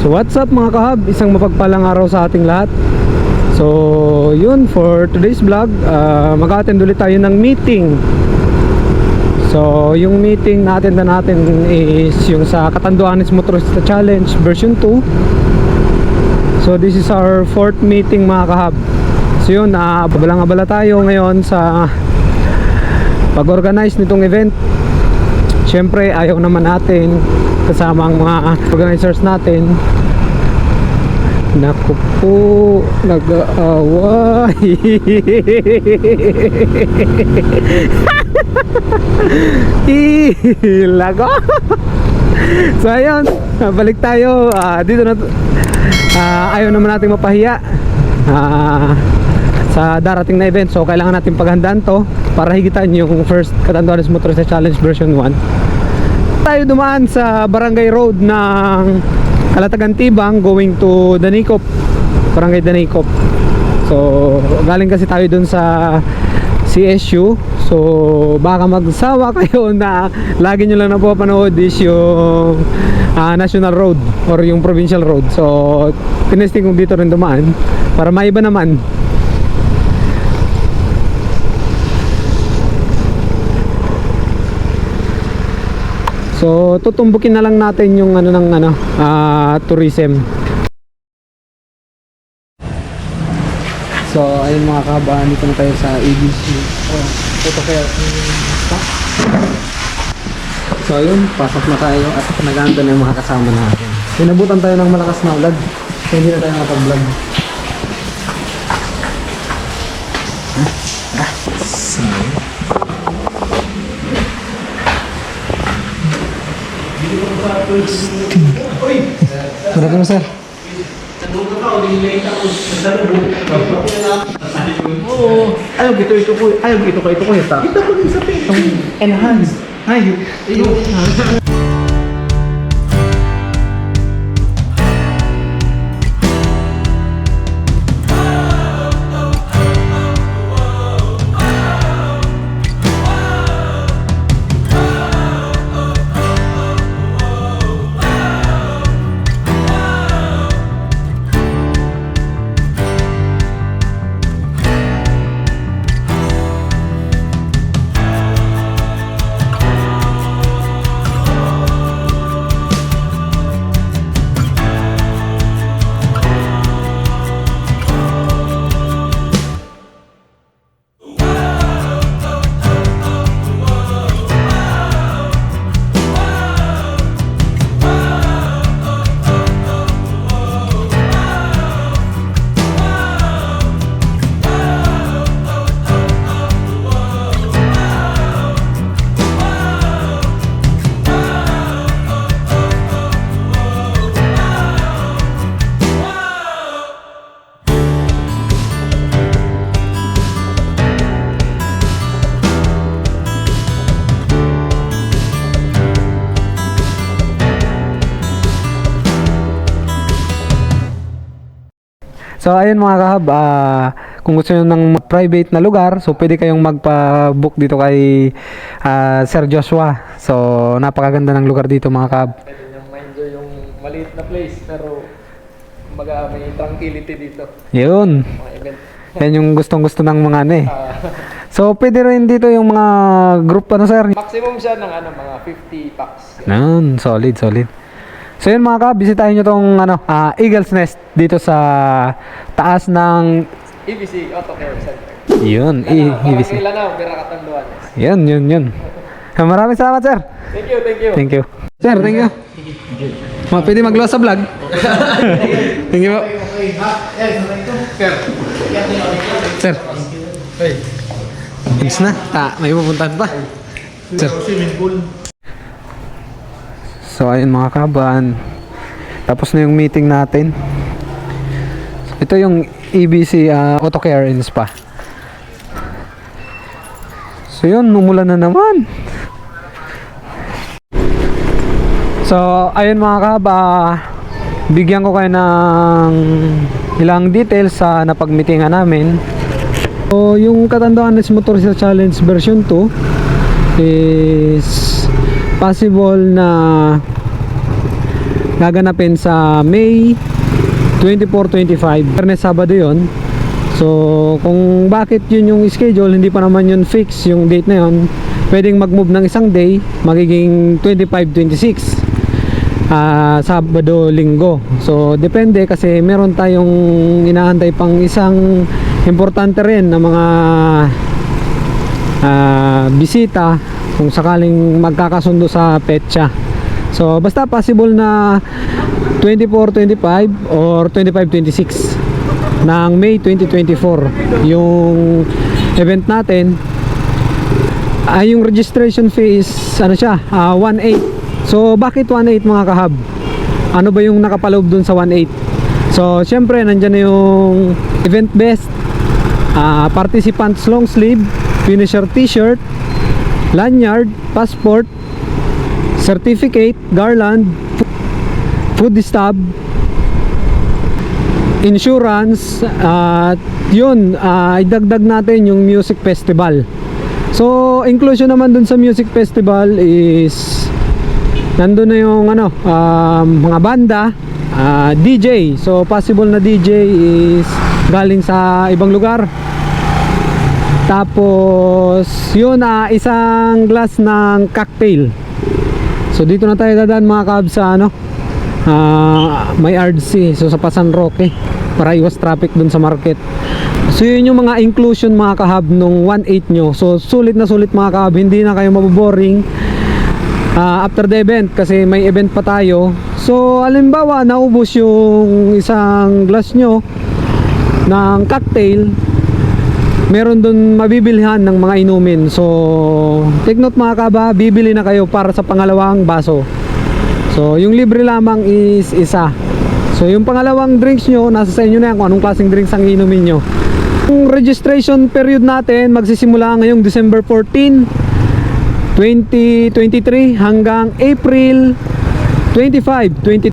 So what's up mga kahab, isang mapagpalang araw sa ating lahat. So yun, for today's vlog, mag-attend ulit tayo ng meeting. So yung meeting natin is yung sa Catanduanes Motorista Challenge version 2. So this is our 4th meeting mga kahab. So yun, abalang-abala tayo ngayon sa pag-organize nitong event. Siyempre ayaw naman natin kasama ang mga organizers natin. Naku po, nag-aaway. Ilago. So ayun, balik tayo. Dito na ayaw naman natin mapahiya sa darating na event. So kailangan natin paghandaan to para higitan yung first Catanduanes Motorista Challenge version 1. Tayo dumaan sa Barangay Road ng Calatagan Tibang going to Danicop, Barangay Danicop. So galing kasi tayo dun sa CSU. So baka magsawa kayo na lagi nyo lang napapanood is yung National Road or yung Provincial Road. So tinesting kong dito rin dumaan para maiba naman. So tutumbukin na lang natin yung tourism. So ayun mga kabahan, dito na tayo sa ABC. Ito kaya so ayun, pasok na tayo at nag-aanda na yung mga kasama natin. Pinabutan tayo ng malakas na ulan, so hindi na tayo nakapag-vlog. Good afternoon, sir. Ayaw ito ko ito. Kita ko din sa pitong enhance. Ayaw. So ayun mga kahab, kung gusto nyo ng private na lugar, so pwede kayong magpa-book dito kay Sir Joshua. So napakaganda ng lugar dito mga kahab. Pwede nyo ma-enjoy yung maliit na place pero may tranquility dito. Yun. Mga event. Yan yung gustong-gusto ng mga So pwede rin dito yung mga group sir. Maximum siya ng mga 50 packs. Solid. So yun mga kahab, bisitahin nyo tong Eagle's Nest dito sa taas ng EBC Auto Care Center. Yun, EBC. Lanao, Bira, Catanduanes. Yun. Maraming salamat sir. Thank you. Sir, thank you. Pwede mag-loss sa vlog. Thank you po. Sir. Thanks na. May pupuntahan pa. Sir. So ayun mga kaban, tapos na yung meeting natin. Ito yung EBC Auto Care and Spa. So yun, umulan na naman. So ayun mga kaba, bigyan ko kayo ng ilang details sa napagmitingan namin. So yung Catanduanes Motorista Challenge version 2 is possible na gaganapin sa May 24-25. Biyernes, Sabado yun. So kung bakit yun yung schedule, hindi pa naman yun fix yung date na yun, pwedeng mag-move ng isang day, magiging 25-26, Sabado, Linggo. So depende kasi meron tayong inaantay pang isang importante rin na mga bisita kung sakaling magkakasundo sa petsa. So basta possible na 24-25 or 25-26 ng May 2024 yung event natin. Yung registration fee is ano siya, 1.8. So bakit 1.8 mga kahab? Ano ba yung nakapaloob dun sa 1.8? So syempre nandyan na yung event best, participants long sleeve, finisher t-shirt, lanyard, passport, certificate, garland, food stub, insurance, at yun, idagdag natin yung music festival. So inclusion naman dun sa music festival is nandun na yung ano, mga banda, DJ. So possible na DJ is galing sa ibang lugar. Tapos yun, isang glass ng cocktail. So dito na tayo dadaan mga kabs sa ano, may RC, so sa Pasan Roque, para iwas traffic dun sa market. So yun yung mga inclusion mga kahab nung 1.8 nyo. So sulit na sulit mga kahab, hindi na kayo maboboring after the event kasi may event pa tayo. So halimbawa naubos yung isang glass nyo ng cocktail, meron dun mabibilhan ng mga inumin. So take note mga kaba, bibili na kayo para sa pangalawang baso. So yung libre lamang is isa. So yung pangalawang drinks nyo, nasa sa inyo na yan kung anong klaseng drinks ang inumin nyo. Yung registration period natin magsisimula ngayong December 14, 2023 hanggang April 25, 2023.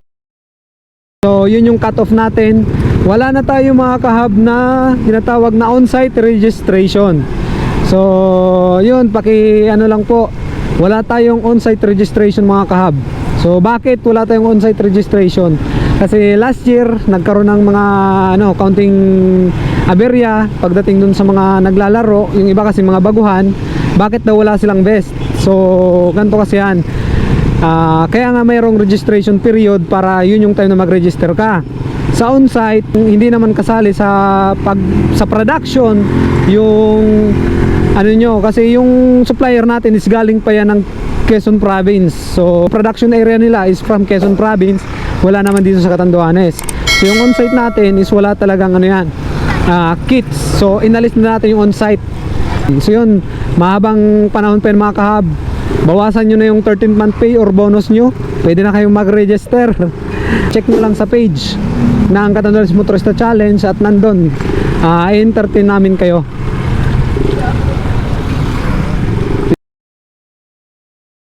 So yun yung cut off natin. Wala na tayo mga kahab na tinatawag na on-site registration. So yun, ano lang po, wala tayong on-site registration mga kahab. So bakit wala tayong on-site registration? Kasi last year nagkaroon ng mga counting aberya pagdating dun sa mga naglalaro, yung iba kasi mga baguhan. Bakit daw wala silang vest? So ganito kasi yan, kaya nga mayroong registration period para yun yung time na mag-register ka. Sa on-site, hindi naman kasali sa production yung ano nyo, kasi yung supplier natin is galing pa yan ng Quezon Province. So production area nila is from Quezon Province, wala naman dito sa Catanduanes. So yung on-site natin is wala talagang kits. So inalis na natin yung on-site. So yun, mahabang panahon pa yun mga kahab. Bawasan nyo na yung 13th month pay or bonus nyo, pwede na kayong mag-register. Check nyo lang sa page ng Catanduanes Motorista Challenge at nandun i-entertain namin kayo.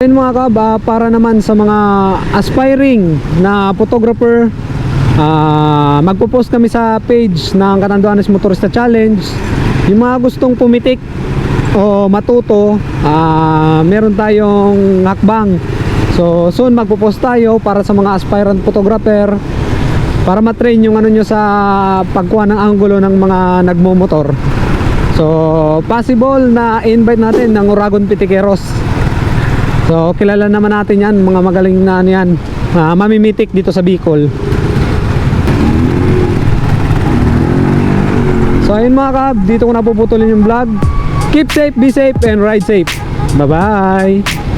Yun mga kaba, para naman sa mga aspiring na photographer, magpo-post kami sa page ng Catanduanes Motorista Challenge. Yung mga gustong pumitik o matuto, meron tayong hakbang. So soon magpo-post tayo para sa mga aspirant photographer, para matrain yung nyo sa pagkuha ng anggulo ng mga nagmomotor. So possible na invite natin ng Uragon Pitikeros. So kilala naman natin yan, mga magaling na yan, mamimitik dito sa Bicol. So ayun mga kab, dito ko napuputulin yung vlog. Keep safe, be safe, and ride safe. Bye bye.